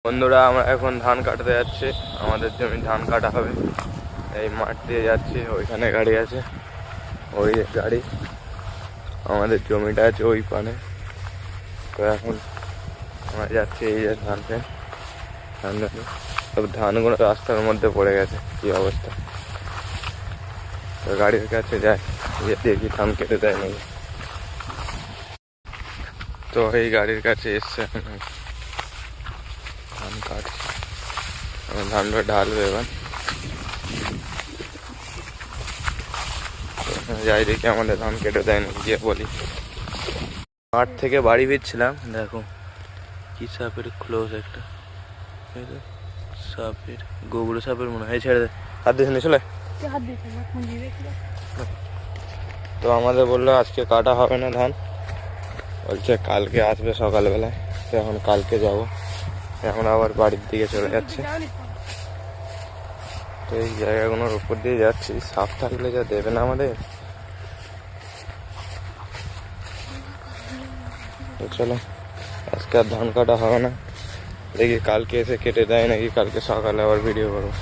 বন্ধুরা আমরা এখন ধান কাটতে যাচ্ছি। আমাদের জমি ধান কাটা হবে। এই মাঠ দিয়ে যাচ্ছি, ওইখানে গাড়ি আছে, ওই গাড়ি। আমাদের জমিটা আছে ওই পানে। তো এখন আমরা যাচ্ছি এই যে ধানকে সব ধানগুলো রাস্তার মধ্যে পড়ে গেছে, কি অবস্থা। তো গাড়ির কাছে যাই, দেখি ধান কেটে দেয় নাকি। তো এই গাড়ির কাছে এসছে, ধান কাটছে, ধানটা ঢালবে এবার। যাই দেখি আমাদের ধান কেটে দেয় নাকি, গিয়ে বলি। মাঠ থেকে বাড়ি ফিরছিলাম, দেখো কি সাপের ক্লোজ একটা, সাপের গোবর সাপের মনে হয়। ছেড়ে দেয়, হাত দিয়ে চলে। তো আমাদের বললো আজকে কাটা হবে না ধান, বলছে কালকে আসবে সকালবেলায়। তো এখন কালকে যাব, এখন আবার বাড়ির দিকে চলে যাচ্ছে। তো এই জায়গাগুলোর উপর দিয়ে যাচ্ছি, সাপ থাকলে যা দেবে না আমাদের। তো চলো, আজকে আর ধান কাটা হবে না, দেখি কালকে এসে কেটে দেয় নাকি, কালকে সকালে আবার ভিডিও করবো।